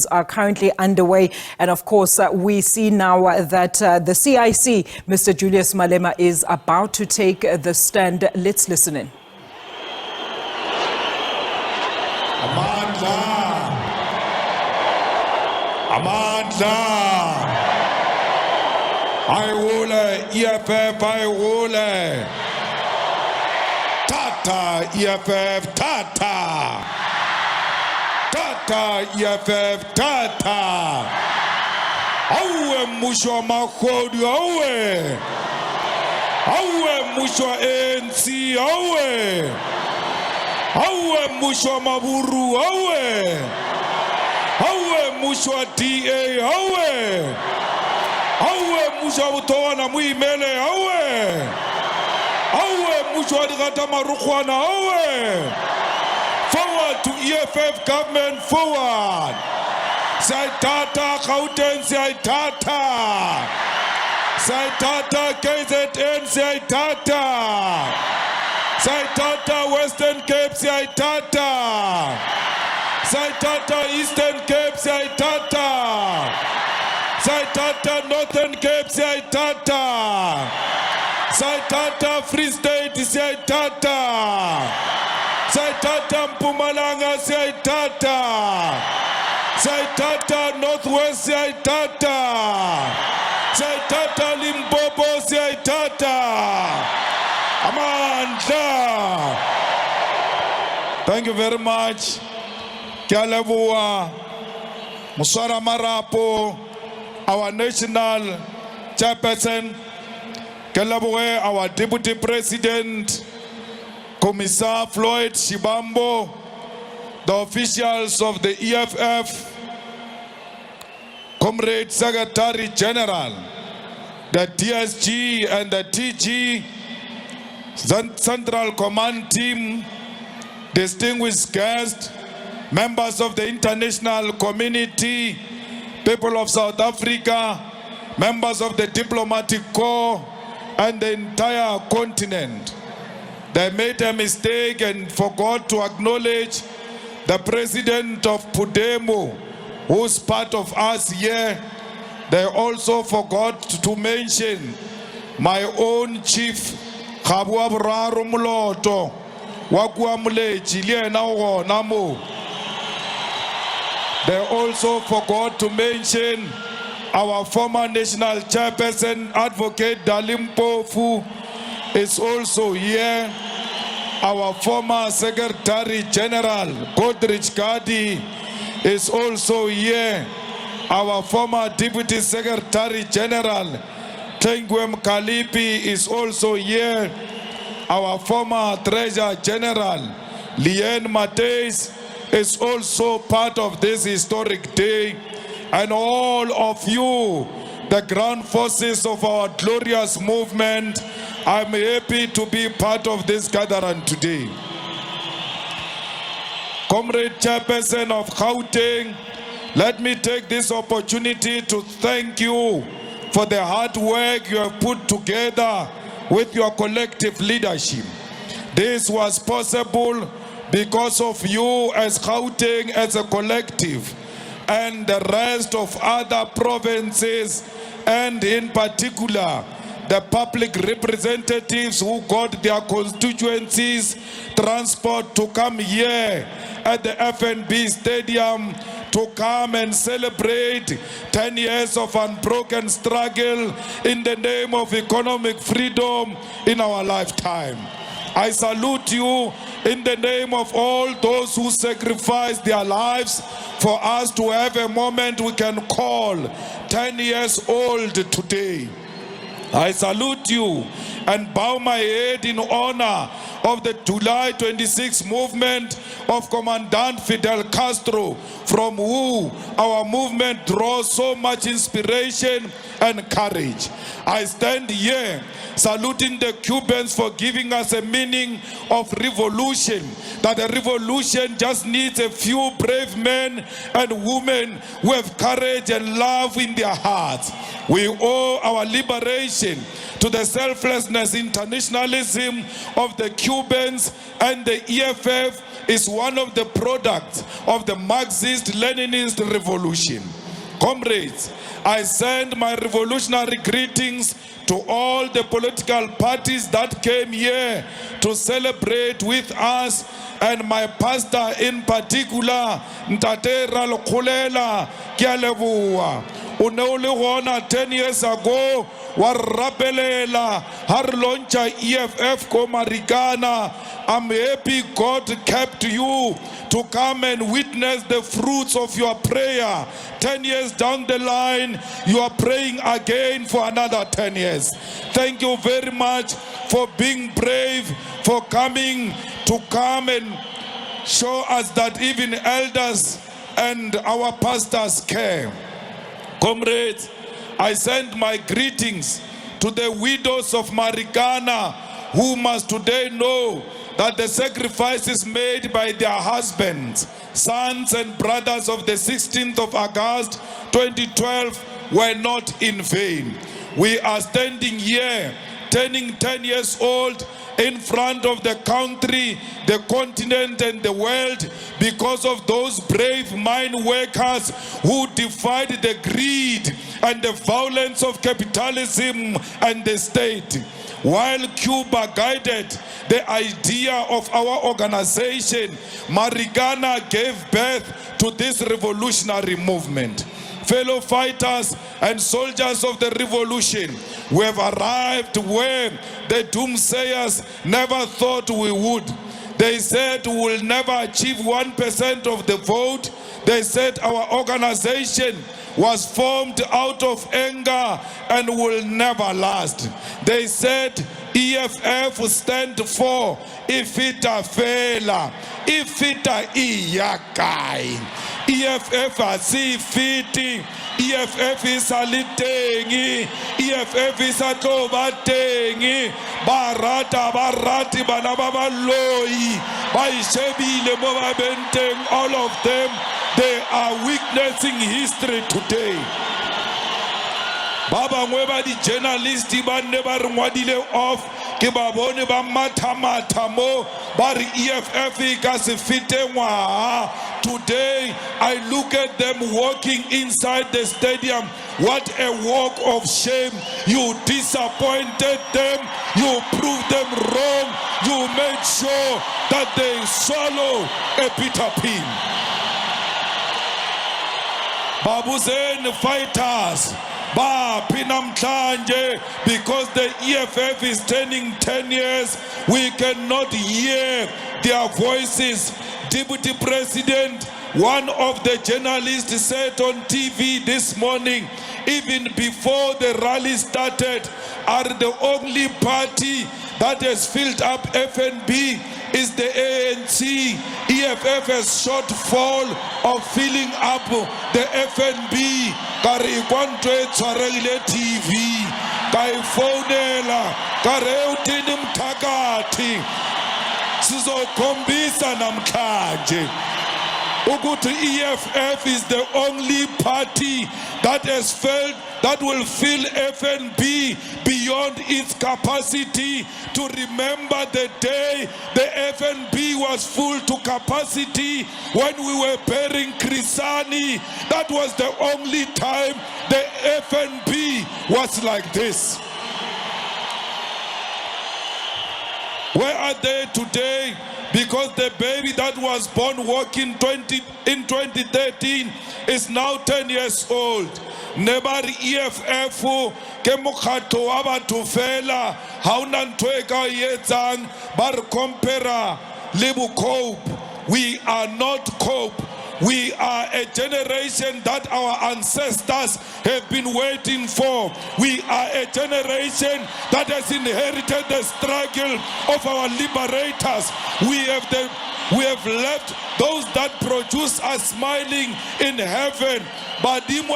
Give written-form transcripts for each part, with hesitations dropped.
Are currently underway, and of course we see now that the CIC, Mr. Julius Malema, is about to take the stand. Let's listen in. Amandla, Ayule, EFF, Ayule, Tata, EFF, Tata. Tata, EFF, Tata. Awe musho makodi, awe musho ANC, awe musho maburu, awe musho DA, awe musho utoana muimele, awe musho adigata marukwana, Forward to EFF government, forward. Saitata, Gauteng, Saitata. Saitata, KZN, Saitata. Saitata, Western Cape, Saitata. Saitata, Eastern Cape, Saitata. Saitata, Northern Cape, Saitata. Saitata, Free State, Saitata. Saitata Mpumalanga, Saitata. Saitata Northwest, Saitata. Saitata Limpopo, Saitata. Amandla. Thank you very much. Kyalabua Musara Marapo, our national chairperson. Kyalabue, our deputy president. Commissar Floyd Shibambo, the officials of the EFF, Comrade Secretary General, the TSG and the TG, Central Command Team, distinguished guests, members of the international community, people of South Africa, members of the diplomatic corps, and the entire continent. They made a mistake and forgot to acknowledge the president of Pudemo, who's part of us here. They also forgot to mention my own chief, Khabuabraro Muloto, Wakuamulechi, Namo. They also forgot to mention our former national chairperson, Advocate Dalimpo Fu, is also here. Our former Secretary General, Godrich Kadi, is also here. Our former Deputy Secretary General, Tengwem Kalipi, is also here. Our former Treasurer General, Lien Mateis, is also part of this historic day. And all of you, the ground forces of our glorious movement, I'm happy to be part of this gathering today. Comrade Chairperson of Gauteng, let me take this opportunity to thank you for the hard work you have put together with your collective leadership. This was possible because of you as Gauteng as a collective and the rest of other provinces, and in particular the public representatives who got their constituencies transport to come here at the FNB Stadium to come and celebrate 10 years of unbroken struggle in the name of economic freedom in our lifetime. I salute you in the name of all those who sacrificed their lives for us to have a moment we can call 10 years old today. I salute you and bow my head in honor of the July 26 movement of Commandant Fidel Castro, from who our movement draws so much inspiration and courage. I stand here saluting the Cubans for giving us a meaning of revolution, that a revolution just needs a few brave men and women who have courage and love in their hearts. We owe our liberation to the selflessness internationalism of the Cubans and the EFF is one of the products of the Marxist-Leninist revolution. Comrades, I send my revolutionary greetings to all the political parties that came here to celebrate with us, and my pastor in particular, Ntate Ralokhulela Kialebua. Uneole 10 years ago, wa rapelela har launcha EFF ko Marikana. I'm happy God kept you to come and witness the fruits of your prayer. 10 years down the line, you are praying again for another 10 years. Thank you very much for being brave, for coming and show us that even elders and our pastors care. Comrades, I send my greetings to the widows of Marikana, who must today know that the sacrifices made by their husbands, sons and brothers of the 16th of August 2012 were not in vain. We are standing here, turning 10 years old, in front of the country, the continent and the world, because of those brave mine workers who defied the greed and the violence of capitalism and the state. While Cuba guided the idea of our organization, Marikana gave birth to this revolutionary movement. Fellow fighters and soldiers of the revolution, we have arrived where the doomsayers never thought we would. They said we will never achieve 1% of the vote. They said our organization was formed out of anger and will never last. They said EFF stand for Ifita Fela, Ifita Iyakai. EFF asifiti, EFF isalithengi, EFF isatlobatengi, barati bana babaloyi, bayishebile mo babenteng, all of them, they are witnessing history today. Baba ngweba di journalisti ba ne ba re ngwadile off ke ba bone ba matha mo ba re EFF ka se fite ngwa. Today I look at them walking inside the stadium. What a walk of shame. You disappointed them, you proved them wrong, you made sure that they swallow a bitter pill. Babuzen fighters, because the EFF is turning 10 years, we cannot hear their voices. Deputy President, one of the journalists said on TV this morning, even before the rally started, are the only party that has filled up FNB is the ANC. EFF has shortfall of filling up the FNB. Kari kwantwe tshwareile TV, kai phonela, kare utini mthakathi, sizokhombisa namhlanje ukuthi EFF is the only party that has felt that will fill FNB beyond its capacity. To remember the day the FNB was full to capacity when we were burying Krisani. That was the only time the FNB was like this. Where are they today? Because the baby that was born walking in 2013 is now 10 years old. Nebar EFF ke mokgatlo wa batho fela ha una ntho e ka etsang ba re compare le bo cope. We are not cope. We are a generation that our ancestors have been waiting for. We are a generation that has inherited the struggle of our liberators. We have left those that produce us smiling in heaven. But today,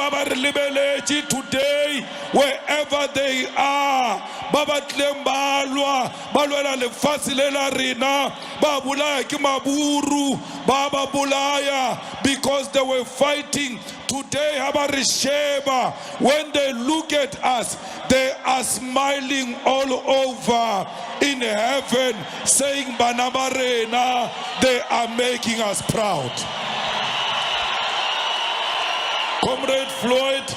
wherever they are, ba batleng ba lwa ba lwela lefatshe le la rena ba bolaya ke maburu ba ba bolaya because they were fighting. Today, Habarisheba, when they look at us, they are smiling all over in heaven, saying, Banabarena, they are making us proud. Comrade Floyd,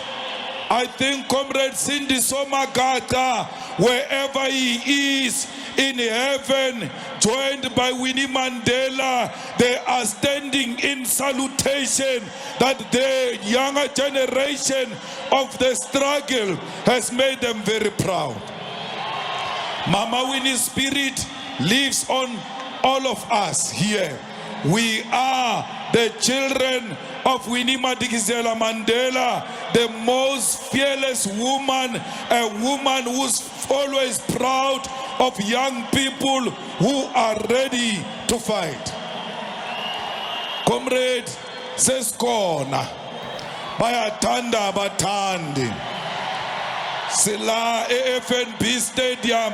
I think Comrade Cindy Somagata, wherever he is in heaven, joined by Winnie Mandela, they are standing in salutation that the younger generation of the struggle has made them very proud. Mama Winnie's spirit lives on all of us here. We are the children of Winnie Madikizela Mandela, the most fearless woman, a woman who's always proud of young people who are ready to fight. Comrade Seskona, Bayatanda Batandi, Sila AFNB Stadium,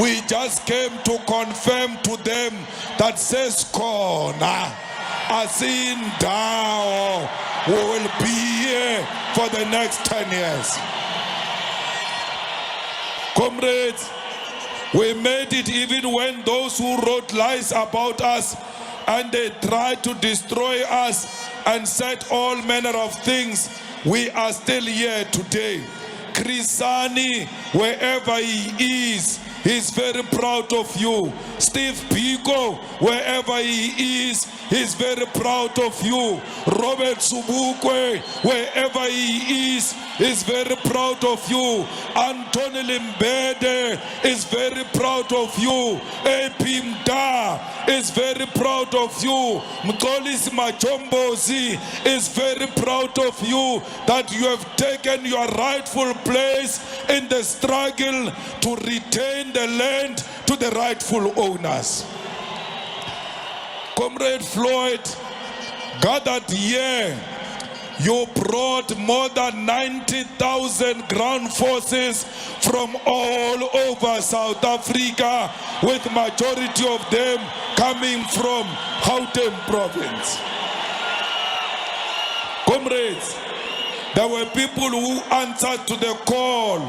we just came to confirm to them that Seskona, Asindao, we will be here for the next 10 years. Comrades, we made it even when those who wrote lies about us and they tried to destroy us and said all manner of things. We are still here today. Krisani, wherever he is, he's very proud of you. Steve Biko, wherever he is, he's very proud of you. Robert Subukwe, wherever he is, he's very proud of you. Anthony Limbede is very proud of you. Epimda is very proud of you. Mkolis Machombozi is very proud of you that you have taken your rightful place in the struggle to retain the land to the rightful owners. Comrade Floyd, gathered here, you brought more than 90,000 ground forces from all over South Africa, with majority of them coming from Gauteng province. Comrades, there were people who answered to the call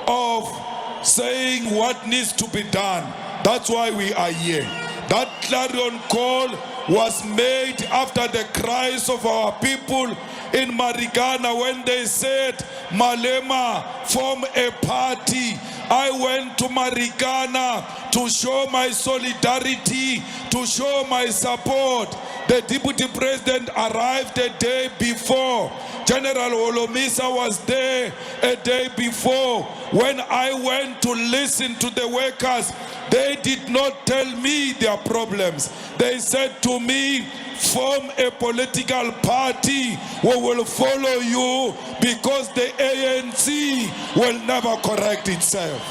of saying what needs to be done. That's why we are here. That clarion call was made after the cries of our people in Marikana when they said, Malema, form a party. I went to Marikana to show my solidarity, to show my support. The deputy president arrived a day before. General Olomisa was there a day before. When I went to listen to the workers, they did not tell me their problems. They said to me, form a political party. We will follow you because the ANC will never correct itself.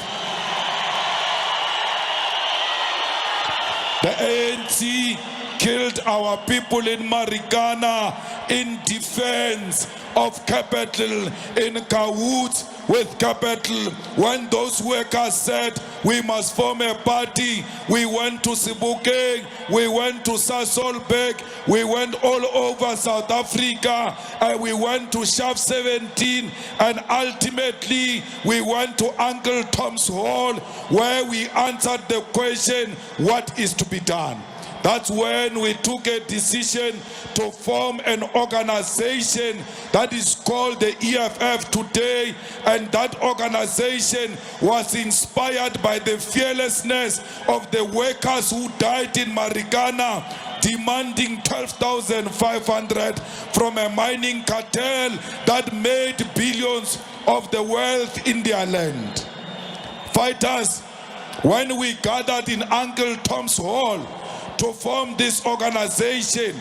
The ANC killed our people in Marikana in defense of capital, in cahoots with capital. When those workers said we must form a party, we went to Sebokeng, we went to Sasolburg, we went all over South Africa, and we went to Shaft 17, and ultimately we went to Uncle Tom's Hall, where we answered the question, what is to be done? That's when we took a decision to form an organization that is called the EFF today, and that organization was inspired by the fearlessness of the workers who died in Marikana, demanding 12,500 from a mining cartel that made billions of the wealth in their land. Fighters, when we gathered in Uncle Tom's Hall to form this organization,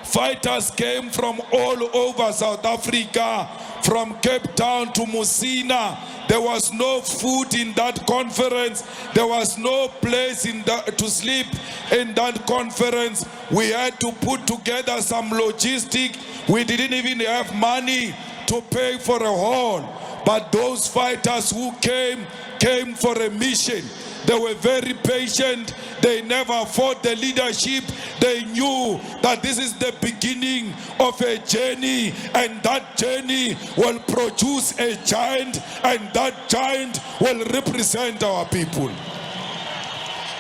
fighters came from all over South Africa, from Cape Town to Musina. There was no food in that conference. There was no place to sleep in that conference. We had to put together some logistics. We didn't even have money to pay for a hall. But those fighters who came came for a mission. They were very patient. They never fought the leadership. They knew that this is the beginning of a journey, and that journey will produce a giant, and that giant will represent our people.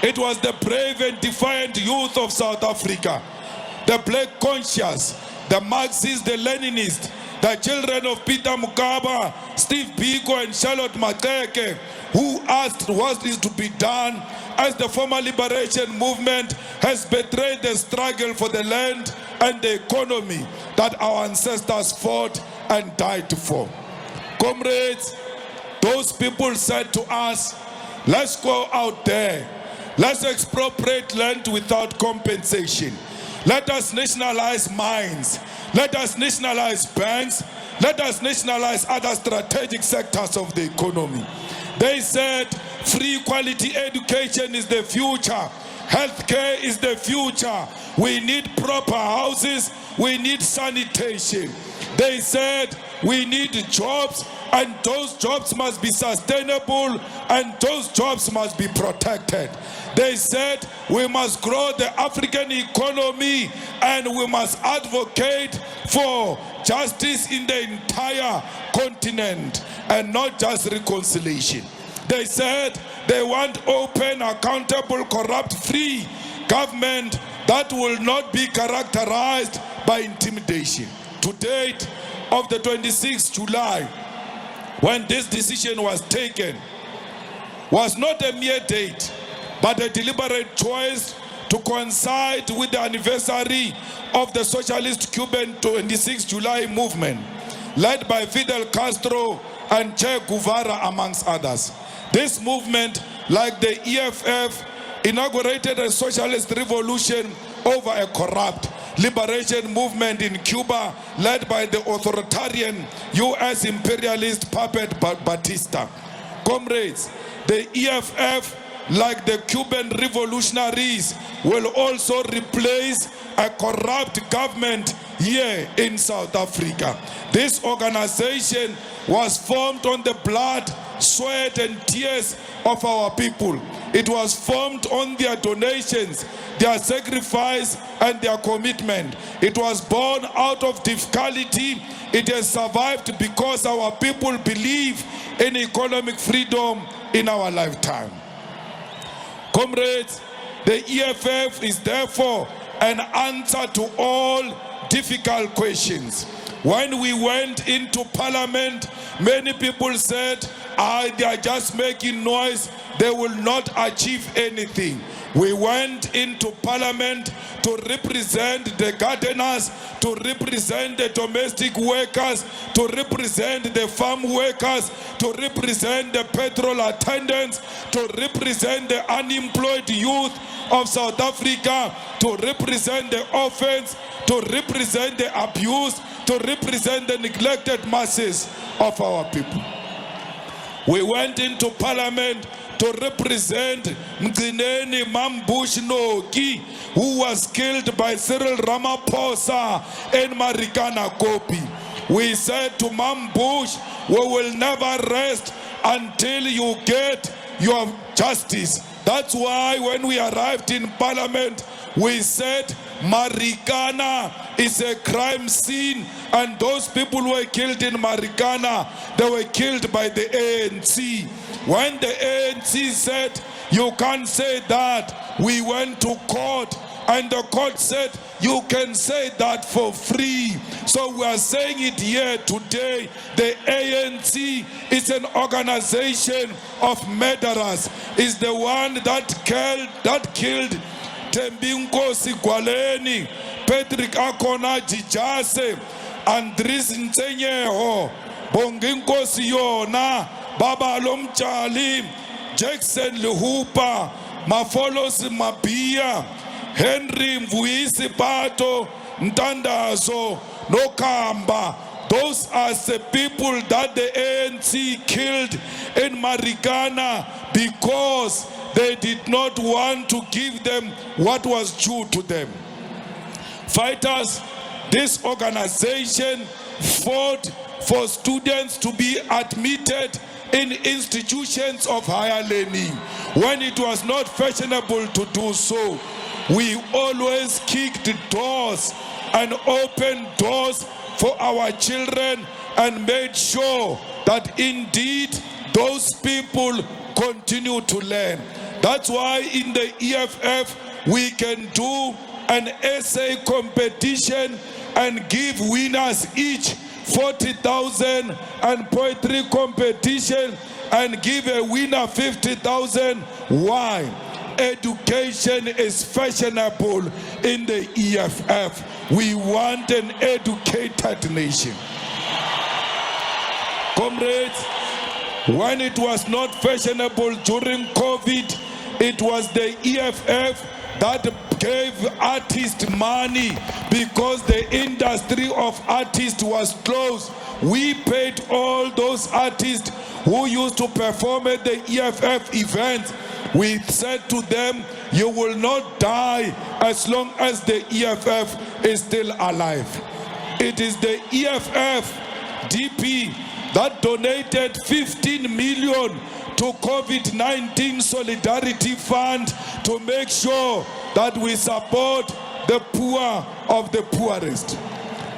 It was the brave and defiant youth of South Africa, the black conscious, the Marxists, the Leninists, the children of Peter Mokaba, Steve Biko, and Charlotte Maxeke, who asked what is to be done as the former liberation movement has betrayed the struggle for the land and the economy that our ancestors fought and died for. Comrades, those people said to us, let's go out there. Let's expropriate land without compensation. Let us nationalize mines. Let us nationalize banks. Let us nationalize other strategic sectors of the economy. They said free quality education is the future. Healthcare is the future. We need proper houses. We need sanitation. They said we need jobs, and those jobs must be sustainable, and those jobs must be protected. They said we must grow the African economy, and we must advocate for justice in the entire continent and not just reconciliation. They said they want open, accountable, corrupt-free government that will not be characterized by intimidation. To date of the 26th July, when this decision was taken, was not a mere date, but a deliberate choice to coincide with the anniversary of the Socialist Cuban 26th July movement, led by Fidel Castro and Che Guevara, amongst others. This movement, like the EFF, inaugurated a socialist revolution over a corrupt liberation movement in Cuba, led by the authoritarian US imperialist puppet Batista. Comrades, the EFF, like the Cuban revolutionaries, will also replace a corrupt government here in South Africa. This organization was formed on the blood, sweat, and tears of our people. It was formed on their donations, their sacrifice, and their commitment. It was born out of difficulty. It has survived because our people believe in economic freedom in our lifetime. Comrades, the EFF is therefore an answer to all difficult questions. When we went into parliament, many people said, they are just making noise, they will not achieve anything. We went into parliament to represent the gardeners, to represent the domestic workers, to represent the farm workers, to represent the petrol attendants, to represent the unemployed youth of South Africa, to represent the orphans, to represent the abused, to represent the neglected masses of our people. We went into parliament to represent Mgcineni Mambush Noki, who was killed by Cyril Ramaphosa in Marikana Kopi. We said to Mambush, we will never rest until you get your justice. That's why when we arrived in parliament, we said Marikana is a crime scene, and those people who were killed in Marikana, they were killed by the ANC. When the ANC said, you can't say that, we went to court, and the court said, you can say that for free. So we are saying it here today. The ANC is an organization of murderers. It's the one that killed Tembinkosi Gwaleni, Patrick Akona Jijase, Andris Ntenyeho, Bonginkosi Yona, Baba Lomchali, Jackson Lehupa, Mafolos Mabia, Henry Mvuisi Pato, Ntandazo, Nokamba. Those are the people that the ANC killed in Marikana because they did not want to give them what was due to them. Fighters, this organization fought for students to be admitted in institutions of higher learning. When it was not fashionable to do so, we always kicked doors and opened doors for our children and made sure that indeed those people continue to learn. That's why in the EFF we can do an essay competition and give winners each 40,000, and poetry competition and give a winner 50,000. Why? Education is fashionable in the EFF. We want an educated nation. Comrades, when it was not fashionable during COVID, it was the EFF that gave artists money because the industry of artists was closed. We paid all those artists who used to perform at the EFF events. We said to them, you will not die as long as the EFF is still alive. It is the EFF DP that donated 15 million to COVID-19 Solidarity Fund to make sure that we support the poor of the poorest.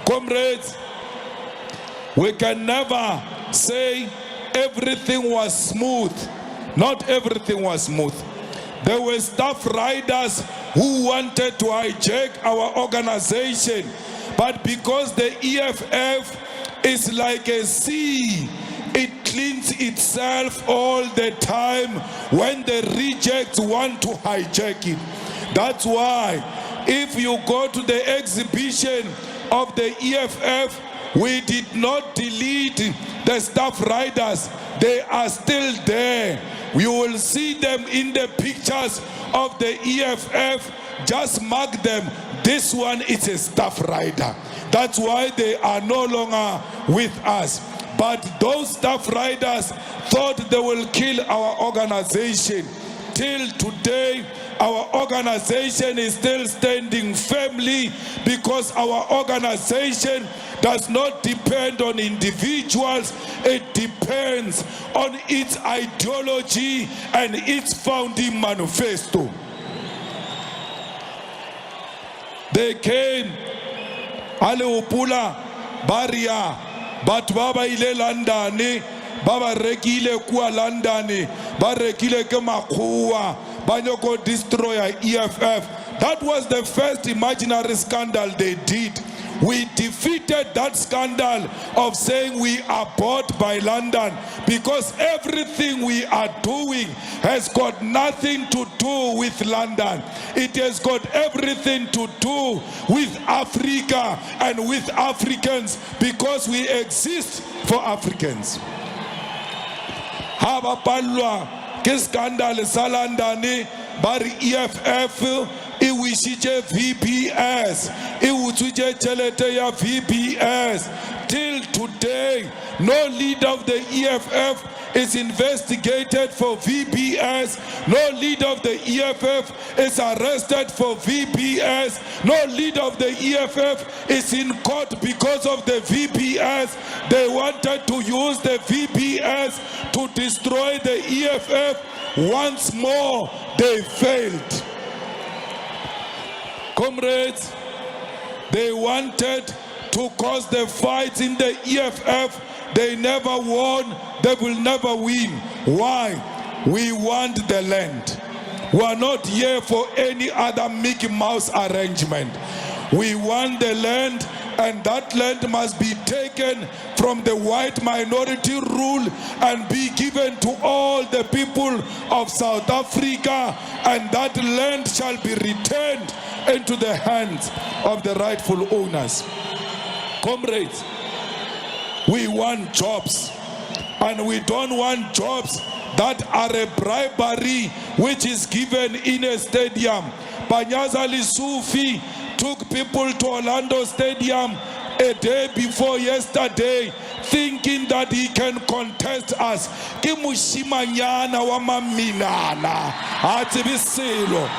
Comrades, we can never say everything was smooth. Not everything was smooth. There were staff riders who wanted to hijack our organization, but because the EFF is like a sea, it cleans itself all the time when the rejects want to hijack it. That's why if you go to the exhibition of the EFF, we did not delete the staff riders. They are still there. You will see them in the pictures of the EFF. Just mark them. This one is a staff rider. That's why they are no longer with us. But those staff riders thought they will kill our organization. Till today, our organization is still standing firmly because our organization does not depend on individuals. It depends on its ideology and its founding manifesto. They came, Aleopula, Baria, but Baba ile London, Baba rekile kuwa London, Baba rekile kema kuwa, Banyoko destroyer EFF. That was the first imaginary scandal they did. We defeated that scandal of saying we are bought by London, because everything we are doing has got nothing to do with London. It has got everything to do with Africa and with Africans, because we exist for Africans. Haba palwa ke scandal sa London bari EFF iwishije VPS, iwutuje chelete ya VPS. Till today, no leader of the EFF is investigated for VPS. No leader of the EFF is arrested for VPS. No leader of the EFF is in court because of the VPS. They wanted to use the VPS to destroy the EFF. Once more, they failed. Comrades, they wanted to cause the fights in the EFF. They never won, they will never win. Why? We want the land. We are not here for any other Mickey Mouse arrangement. We want the land, and that land must be taken from the white minority rule and be given to all the people of South Africa, and that land shall be returned into the hands of the rightful owners. Comrades, we want jobs, and we don't want jobs that are a bribery which is given in a stadium. Panyaza Lisufi took people to Orlando Stadium a day before yesterday, thinking that he can contest us. Ke mushimanyana wa maminana atsibiselo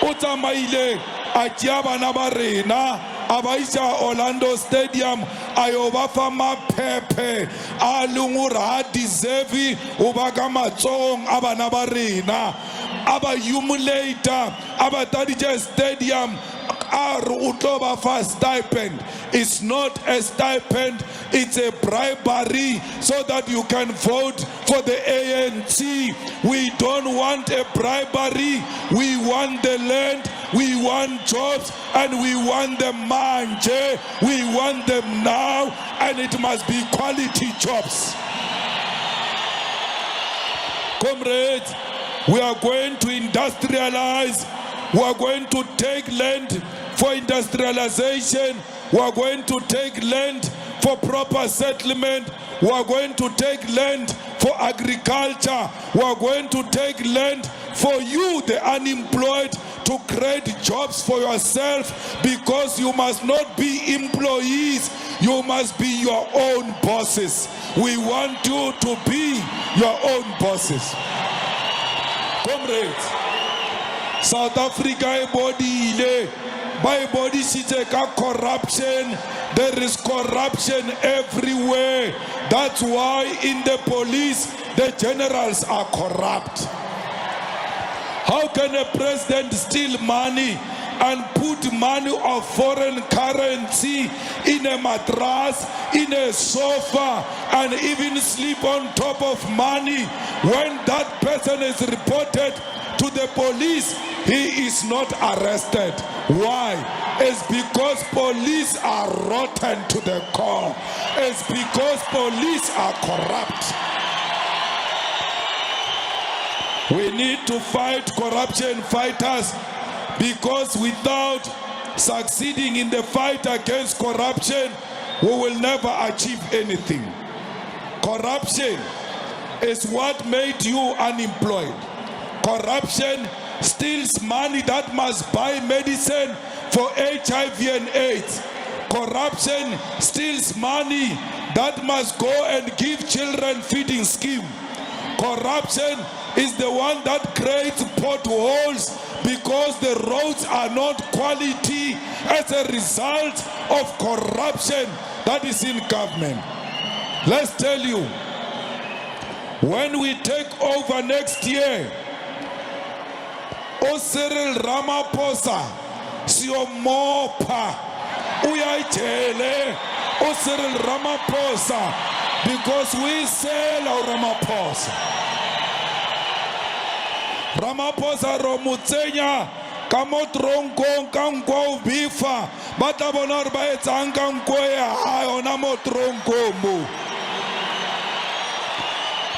utamaile atia bana ba rena abaisha Orlando Stadium ayobafa maphephe alungu ra deserve ubaka matsong abana ba rena aba humiliator abatadije stadium are utloba for stipend. It's not a stipend, it's a bribery so that you can vote for the ANC. We don't want a bribery, we want the land, we want jobs, and we want them manje. We want them now, and it must be quality jobs. Comrades, we are going to industrialize. We are going to take land for industrialization. We are going to take land for proper settlement. We are going to take land for agriculture. We are going to take land for you, the unemployed, to create jobs for yourself, because you must not be employees. You must be your own bosses. We want you to be your own bosses. Comrades, South Africa by body corruption. There is corruption everywhere. That's why in the police the generals are corrupt. How can a president steal money and put money of foreign currency in a mattress, in a sofa, and even sleep on top of money? When that person is reported to the police, he is not arrested. Why? It's because police are rotten to the core. It's because police are corrupt. We need to fight corruption fighters, because without succeeding in the fight against corruption, we will never achieve anything. Corruption is what made you unemployed. Corruption steals money that must buy medicine for HIV and AIDS. Corruption steals money that must go and give children feeding scheme. Corruption is the one that creates potholes because the roads are not quality as a result of corruption that is in government. Let's tell you, when we take over next year, Cyril Ramaphosa siyomopa uyayijele Cyril Ramaphosa, because we sell our Ramaphosa. Ramaphosa romutsenya kamo tronko kankwa ubifa bata bona ba etsang kankwa ya yona mo tronko mo,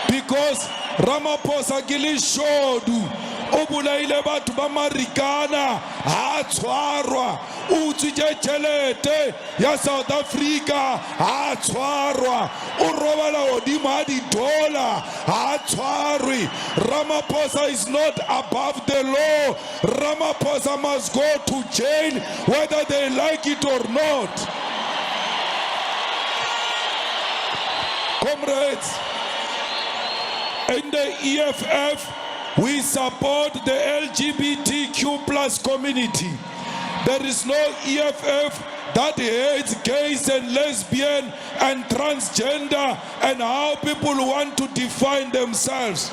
because Ramaphosa kilishodu obulaile batho ba marikana ha tshwarwa, utswitse tšhelete ya South Africa ha tshwarwa, o robala godimo ga di-dollar ha tshwarwe. Ramaphosa is not above the law. Ramaphosa must go to jail whether they like it or not. Comrades, in the EFF, we support the LGBTQ plus community. There is no EFF that hates gays and lesbian and transgender and how people want to define themselves.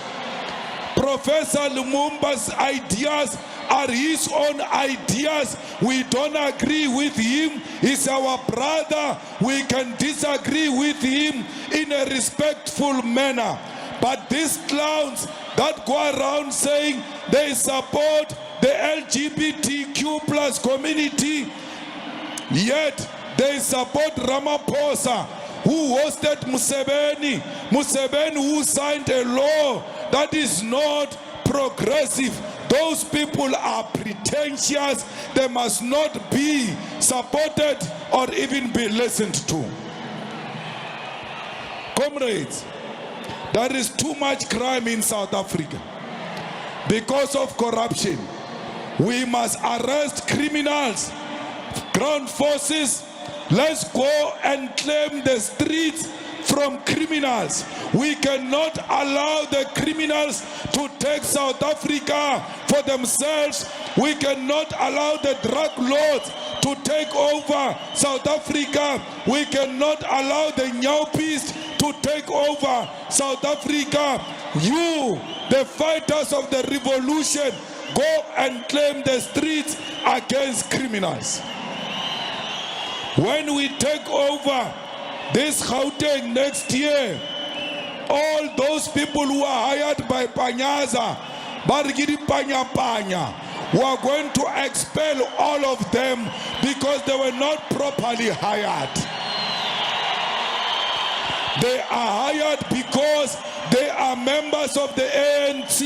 Professor Lumumba's ideas are his own ideas. We don't agree with him. He's our brother. We can disagree with him in a respectful manner. But these clowns that go around saying they support the LGBTQ plus community, yet they support Ramaphosa, who hosted Museveni. Museveni, who signed a law that is not progressive. Those people are pretentious. They must not be supported or even be listened to. Comrades, there is too much crime in South Africa because of corruption. We must arrest criminals, ground forces. Let's go and claim the streets from criminals. We cannot allow the criminals to take South Africa for themselves We cannot allow the drug lords to take over South Africa. We cannot allow the Nyaupist to take over South Africa. You, the fighters of the revolution, go and claim the streets against criminals. When we take over this Gauteng next year, all those people who are hired by Panyaza, Barigidi Panya Panya, we are going to expel all of them because they were not properly hired. They are hired because they are members of the ANC.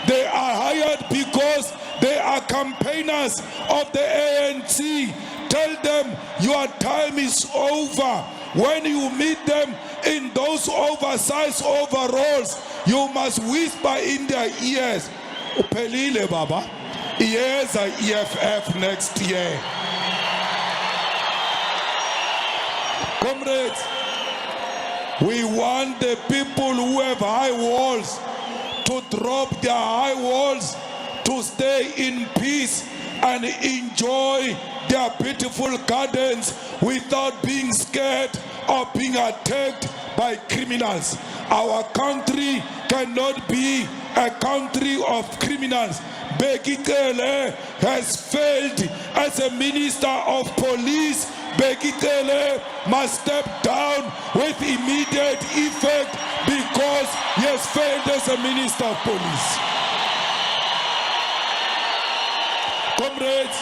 They are hired because they are campaigners of the ANC. Tell them your time is over. When you meet them in those oversized overalls, you must whisper in their ears, Upelile Baba. Here's an EFF next year. Comrades, we want the people who have high walls to drop their high walls, to stay in peace and enjoy their beautiful gardens without being scared or being attacked by criminals. Our country cannot be a country of criminals. Bheki Cele has failed as a minister of police. Bheki Cele must step down with immediate effect because he has failed as a minister of police. Comrades,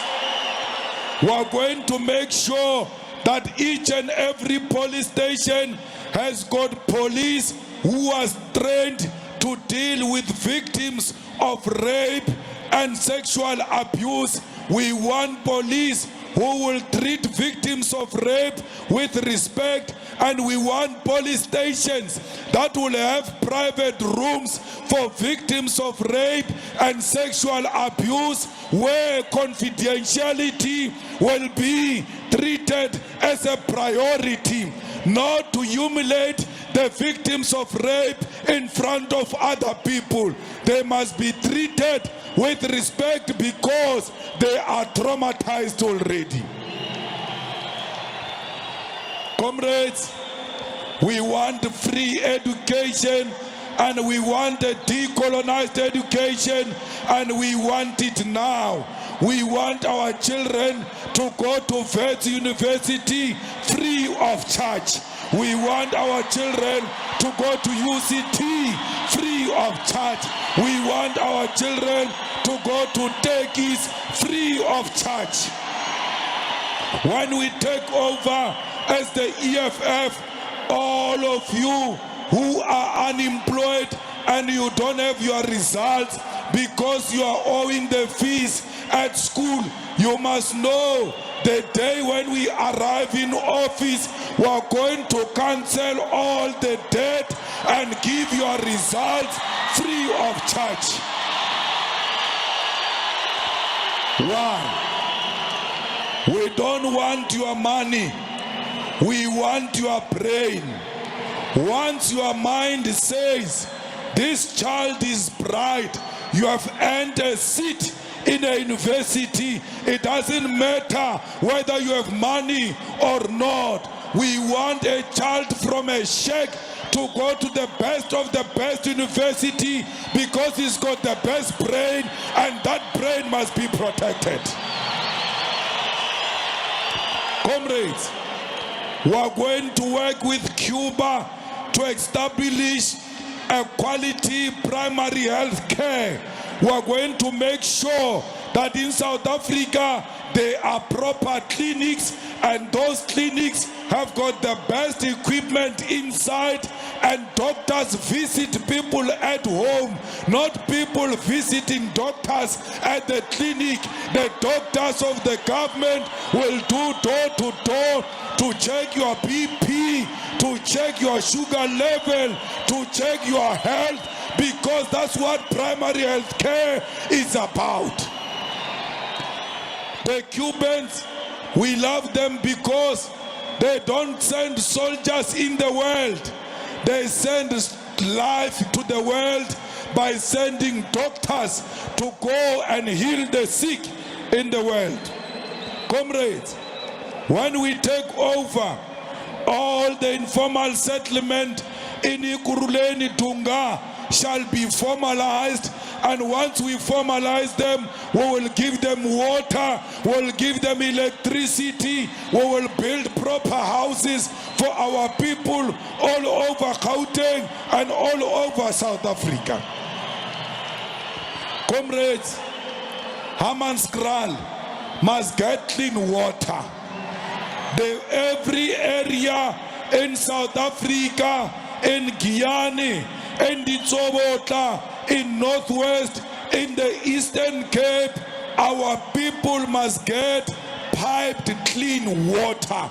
we are going to make sure that each and every police station has got police who are trained to deal with victims of rape and sexual abuse. We want police who will treat victims of rape with respect, and we want police stations that will have private rooms for victims of rape and sexual abuse, where confidentiality will be treated as a priority, not to humiliate the victims of rape in front of other people. They must be treated with respect because they are traumatized already. Comrades, we want free education, and we want a decolonized education, and we want it now. We want our children to go to Wits University free of charge. We want our children to go to UCT free of charge. We want our children to go to Turkeys free of charge. When we take over as the EFF, all of you who are unemployed and you don't have your results because you are owing the fees at school, you must know the day when we arrive in office, we are going to cancel all the debt and give your results free of charge. Why? We don't want your money. We want your brain. Once your mind says, this child is bright, you have earned a seat in a university, it doesn't matter whether you have money or not. We want a child from a shack to go to the best of the best university because he's got the best brain, and that brain must be protected. Comrades, we are going to work with Cuba to establish a quality primary health care. We are going to make sure that in South Africa there are proper clinics, and those clinics have got the best equipment inside, and doctors visit people at home, not people visiting doctors at the clinic. The doctors of the government will do door to door to check your BP, to check your sugar level, to check your health, because that's what primary health care is about. The Cubans, we love them because they don't send soldiers in the world. They send life to the world. by sending doctors to go and heal the sick in the world. Comrades, when we take over all the informal settlement in Ikuruleni Tunga shall be formalized, and once we formalize them, we will give them water, we will give them electricity, we will build proper houses for our people all over Gauteng and all over South Africa. Comrades, Hammanskraal must get clean water. Every area in South Africa, in Guyana, in the Tsobotla, in Northwest, in the Eastern Cape, our people must get piped clean water.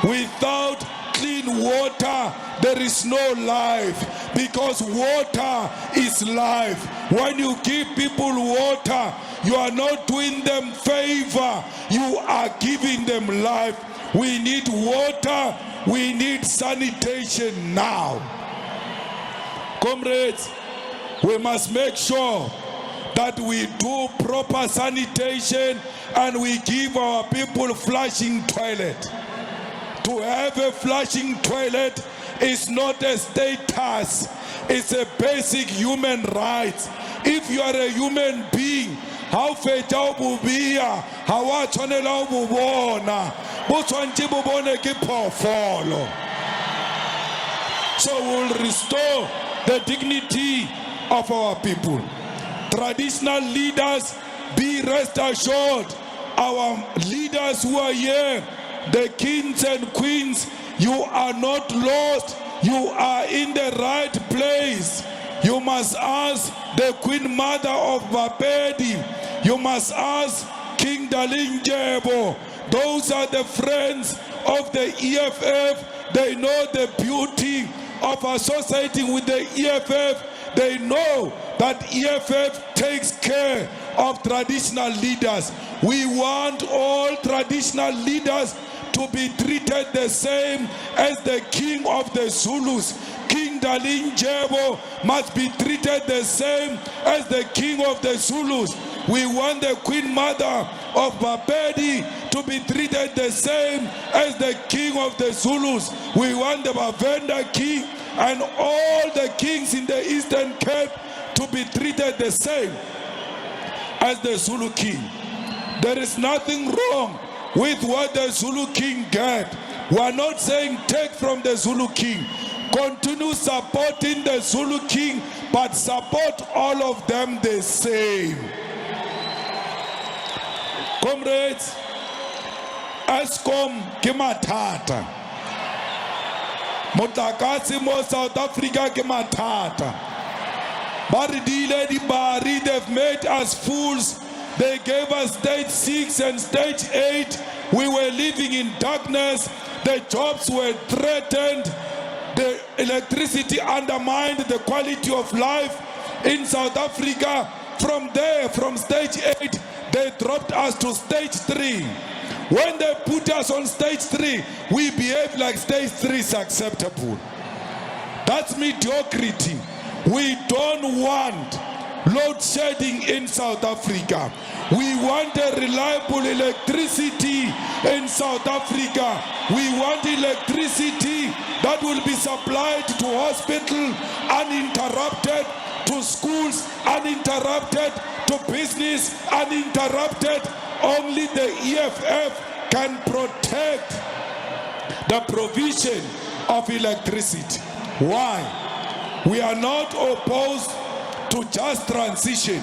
Without clean water, there is no life, because water is life. When you give people water, you are not doing them favor, you are giving them life. We need water, we need sanitation now. Comrades, we must make sure that we do proper sanitation and we give our people flushing toilet. To have a flushing toilet is not a status, it's a basic human right. If you are a human being, how feta ububia, how tshwanela ububona, bo tshwantse bo bone ke phoofolo. So we will restore the dignity of our people. Traditional leaders, be rest assured, our leaders who are here, the kings and queens, you are not lost, you are in the right place. You must ask the Queen Mother of Bapedi, you must ask King Dalinjebo. Those are the friends of the EFF. They know the beauty of associating with the EFF. They know that EFF takes care of traditional leaders. We want all traditional leaders to be treated the same as the king of the Zulus. King Dalinjebo must be treated the same as the king of the Zulus. We want the Queen Mother of Bapedi to be treated the same as the king of the Zulus. We want the Bavenda king and all the kings in the Eastern Cape to be treated the same as the Zulu king. There is nothing wrong with what the Zulu king get. We are not saying take from the Zulu king. Continue supporting the Zulu king, but support all of them the same. Comrades, Eskom ke mathata. Motlakase mo South Africa ke mathata. Ba re dile di bari, they've made us fools. They gave us stage 6 and stage 8. We were living in darkness. The jobs were threatened. The electricity undermined the quality of life in South Africa. From there, from stage 8, they dropped us to stage 3. When they put us on stage 3, we behave like stage 3 is acceptable. That's mediocrity. We don't want load shedding in South Africa. We want a reliable electricity in South Africa. We want electricity that will be supplied to hospital uninterrupted, to schools uninterrupted, to business uninterrupted. Only the EFF can protect the provision of electricity. Why? We are not opposed to just transition,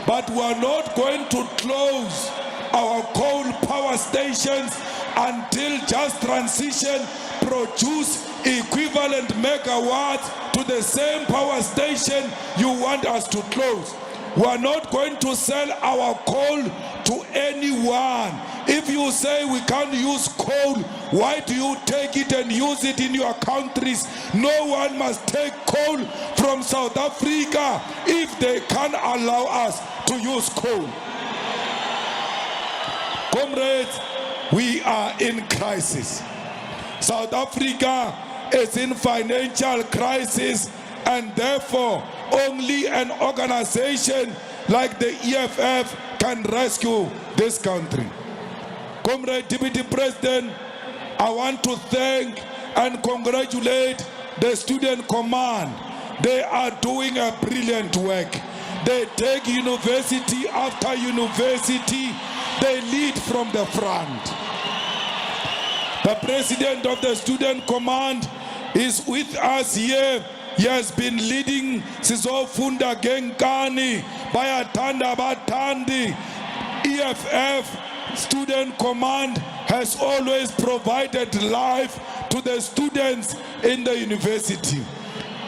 but we are not going to close our coal power stations until just transition produce equivalent megawatts to the same power station you want us to close. We are not going to sell our coal to anyone. If you say we can't use coal, why do you take it and use it in your countries? No one must take coal from South Africa if they can't allow us to use coal. Comrades, we are in crisis. South Africa is in financial crisis, and therefore only an organization like the EFF can rescue this country. Comrade Deputy President, I want to thank and congratulate the Student Command. They are doing a brilliant work. They take university after university. They lead from the front. The President of the Student Command is with us here. He has been leading Sizofunda Genkani, Bayatanda Batandi. EFF Student Command has always provided life to the students in the university.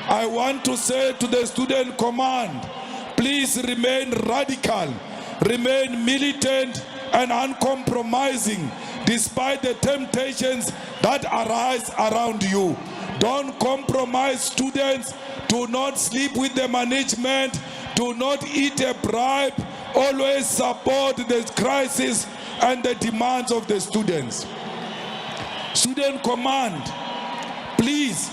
I want to say to the Student Command, please remain radical, remain militant and uncompromising despite the temptations that arise around you. Don't compromise, students. Do not sleep with the management. Do not eat a bribe. Always support the crisis and the demands of the students. Student Command, please,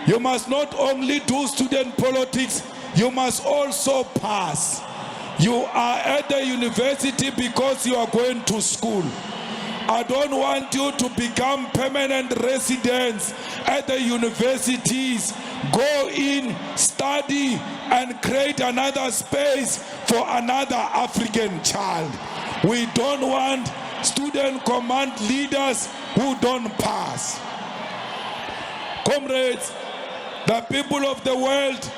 you must not only do student politics, you must also pass. You are at the university because you are going to school. I don't want you to become permanent residents at the universities. Go in, study, and create another space for another African child. We don't want Student Command leaders who don't pass. Comrades, the people of the world,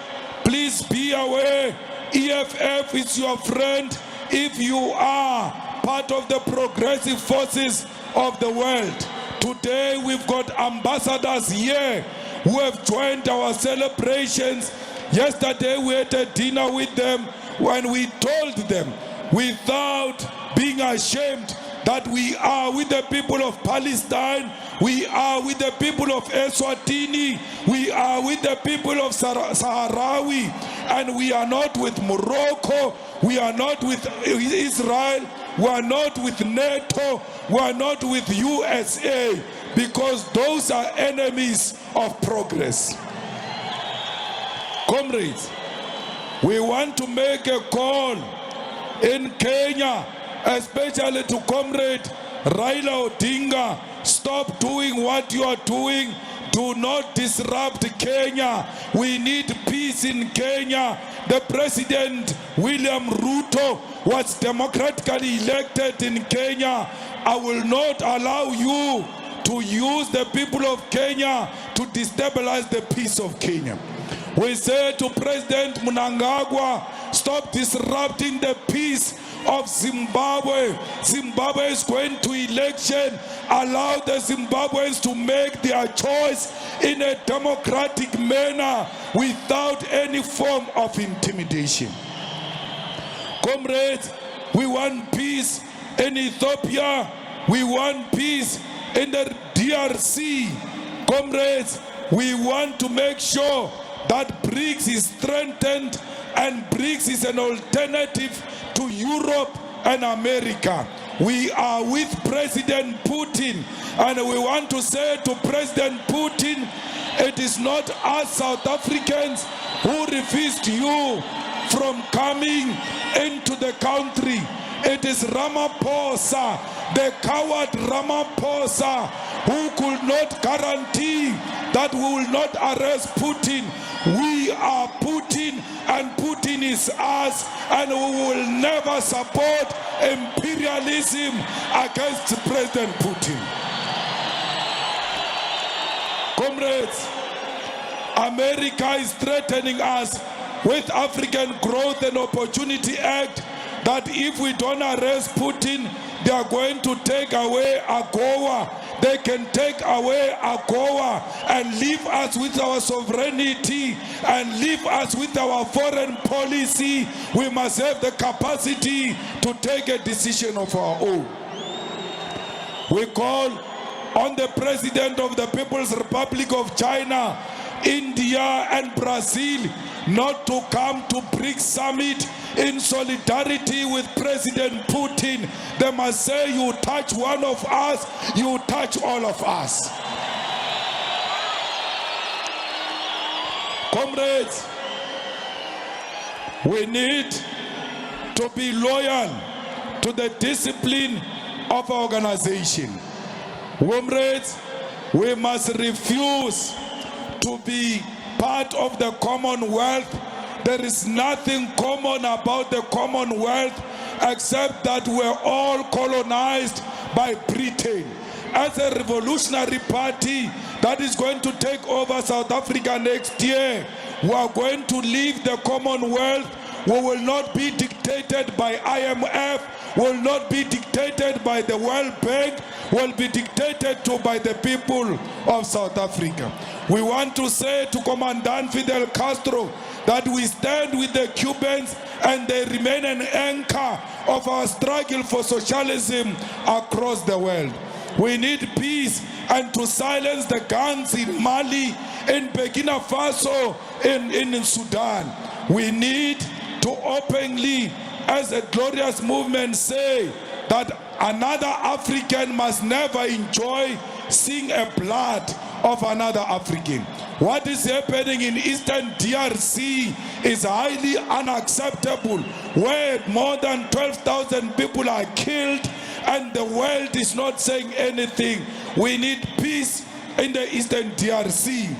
please be aware, EFF is your friend if you are part of the progressive forces of the world. Today we've got ambassadors here who have joined our celebrations. Yesterday we had a dinner with them when we told them without being ashamed that we are with the people of Palestine, we are with the people of Eswatini, we are with the people of Sahrawi, and we are not with Morocco, we are not with Israel, we are not with NATO, we are not with USA, because those are enemies of progress. Comrades, we want to make a call in Kenya, especially to Comrade Raila Odinga. Stop doing what you are doing. Do not disrupt Kenya. We need peace in Kenya. The President, William Ruto, was democratically elected in Kenya. I will not allow you to use the people of Kenya to destabilize the peace of Kenya. We say to President Mnangagwa, stop disrupting the peace of Zimbabwe. Zimbabwe is going to election. Allow the Zimbabweans to make their choice in a democratic manner without any form of intimidation. Comrades, we want peace in Ethiopia. We want peace in the DRC. Comrades, we want to make sure that BRICS is strengthened, and BRICS is an alternative to Europe and America. We are with President Putin, and we want to say to President Putin, it is not us South Africans who refused you from coming into the country. It is Ramaphosa, the coward Ramaphosa, who could not guarantee that we will not arrest Putin. We are Putin, and Putin is us, and we will never support imperialism against President Putin. Comrades, America is threatening us with African Growth and Opportunity Act that if we don't arrest Putin, they are going to take away AGOA. They can take away AGOA and leave us with our sovereignty and leave us with our foreign policy. We must have the capacity to take a decision of our own. We call on the President of the People's Republic of China, India and Brazil not to come to BRICS summit in solidarity with President Putin. They must say, you touch one of us, you touch all of us. Comrades, We need to be loyal to the discipline of our organization. Comrades, we must refuse to be part of the Commonwealth. There is nothing common about the Commonwealth except that we're all colonized by Britain. As a revolutionary party that is going to take over South Africa next year, we are going to leave the Commonwealth. We will not be dictated by IMF, will not be dictated by the World Bank, will be dictated to by the people of South Africa. We want to say to Commandant Fidel Castro that we stand with the Cubans and they remain an anchor of our struggle for socialism across the world. We need peace and to silence the guns in Mali, in Burkina Faso, in Sudan. We need to openly, as a glorious movement, say that another African must never enjoy seeing a blood of another African. What is happening in Eastern DRC is highly unacceptable, where more than 12,000 people are killed and the world is not saying anything. We need peace in the Eastern DRC.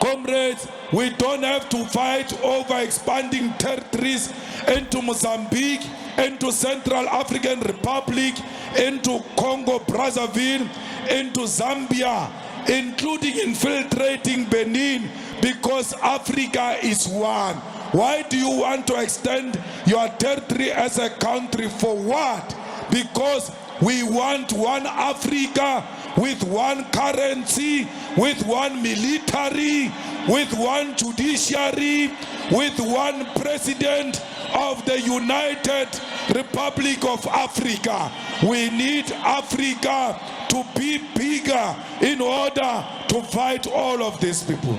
Comrades, we don't have to fight over expanding territories into Mozambique, into Central African Republic, into Congo Brazzaville, into Zambia, including infiltrating Benin, because Africa is one. Why do you want to extend your territory as a country? For what? Because we want one Africa with one currency, with one military, with one judiciary, with one president of the United Republic of Africa. We need Africa to be bigger in order to fight all of these people.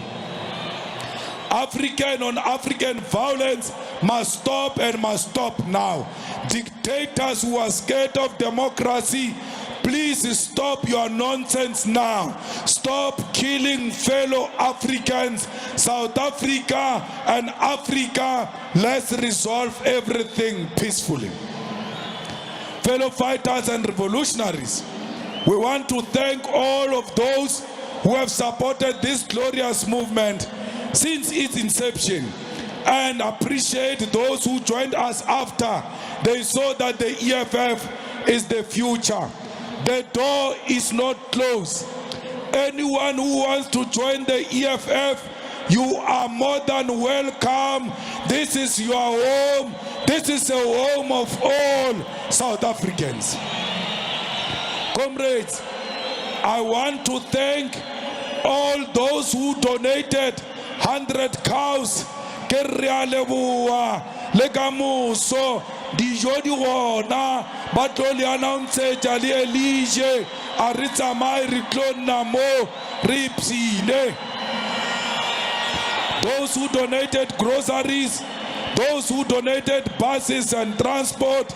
African on African violence must stop and must stop now. Dictators who are scared of democracy, please stop your nonsense now. Stop killing fellow Africans. South Africa and Africa, let's resolve everything peacefully. Fellow fighters and revolutionaries, we want to thank all of those who have supported this glorious movement since its inception, and appreciate those who joined us after they saw that the EFF is the future. The door is not closed. Anyone who wants to join the EFF, you are more than welcome. This is your home. This is a home of all South Africans. Comrades, I want to thank all those who donated 100 cows. Legamuso, Dijodi Wana, Batoliana Mseja, Elige, Aritza Mai, Riklon Namo, Ripsine. Those who donated groceries, those who donated buses and transport,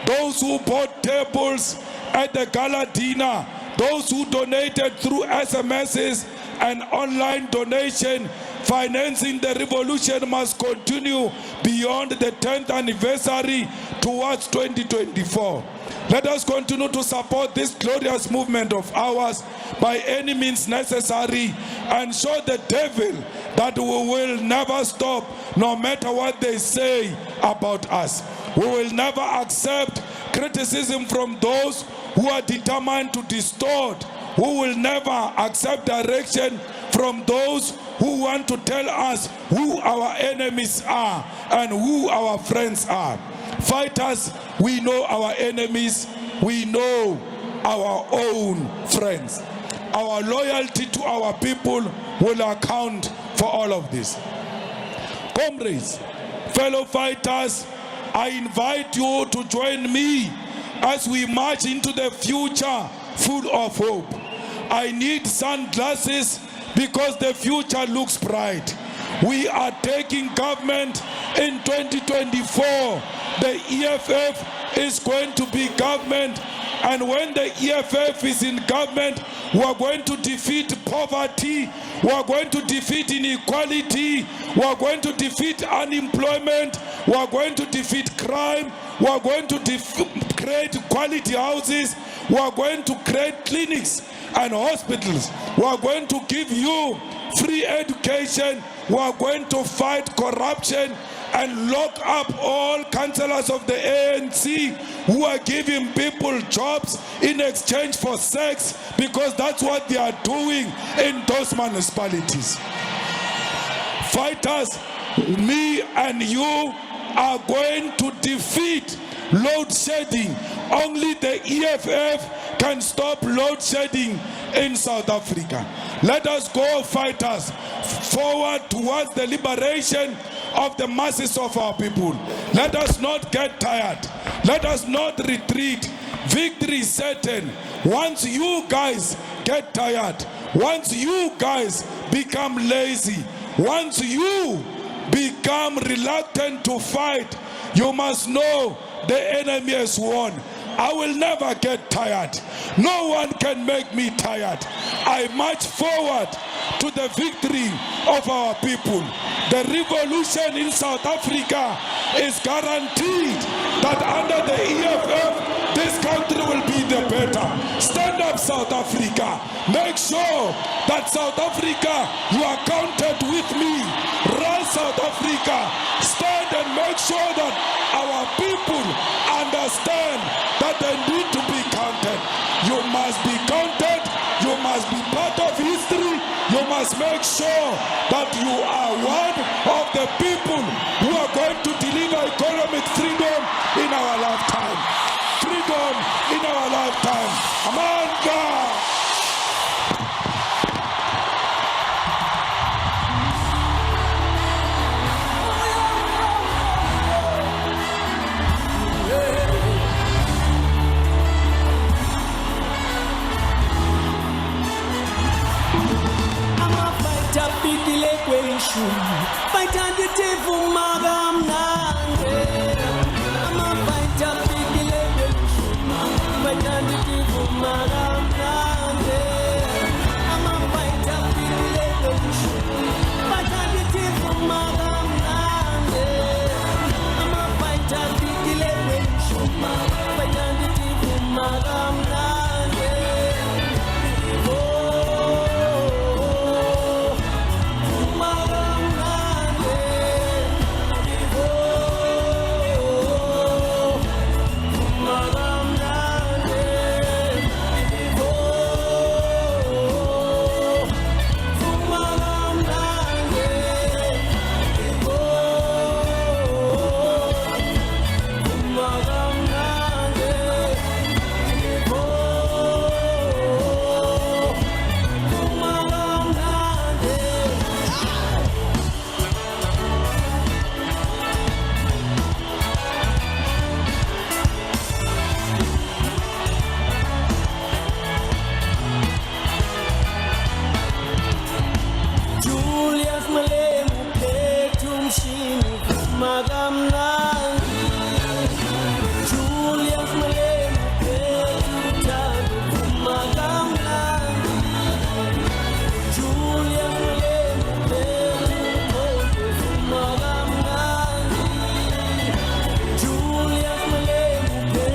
those who bought tables at the gala dinner, those who donated through SMSs and online donation. Financing the revolution must continue beyond the 10th anniversary towards 2024. Let us continue to support this glorious movement of ours by any means necessary and show the devil that we will never stop no matter what they say about us. We will never accept criticism from those who are determined to distort. We will never accept direction from those who want to tell us who our enemies are and who our friends are. Fighters, we know our enemies, we know our own friends. Our loyalty to our people will account for all of this. Comrades, fellow fighters, I invite you to join me as we march into the future full of hope. I need sunglasses because the future looks bright. We are taking government in 2024. The EFF is going to be government And when the EFF is in government, we are going to defeat poverty, we are going to defeat inequality, we are going to defeat unemployment, we are going to defeat crime, we are going to create quality houses, we are going to create clinics and hospitals, we are going to give you free education, we are going to fight corruption and lock up all councillors of the ANC who are giving people jobs in exchange for sex, because that's what they are doing in those municipalities. Fighters, me and you are going to defeat load shedding. Only the EFF can stop load shedding in South Africa. Let us go, fighters, forward towards the liberation of the masses of our people. Let us not get tired. Let us not retreat. Victory is certain. Once you guys get tired, once you guys become lazy, once you become reluctant to fight, you must know the enemy has won. I will never get tired. No one can make me tired. I march forward to the victory of our people. The revolution in South Africa is guaranteed that under the EFF, this country will be the better. Stand up, South Africa. Make sure that South Africa, you are counted with me. Run, South Africa. Stand and make sure that our people understand that they need to be counted. You must be counted. You must be part of history. You must make sure that you are one of the people who are going to deliver economic freedom in our lifetime. Freedom in our lifetime. Amanda!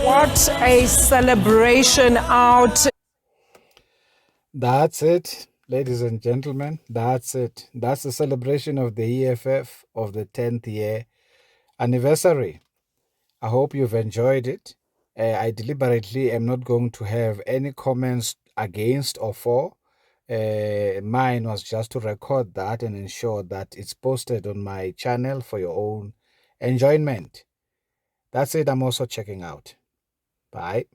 What a celebration out. That's it, ladies and gentlemen. That's it. That's the celebration of the EFF of the 10th year anniversary. I hope you've enjoyed it. I deliberately am not going to have any comments against or for. Mine was just to record that and ensure that it's posted on my channel for your own enjoyment. That's it. I'm also checking out. Bye.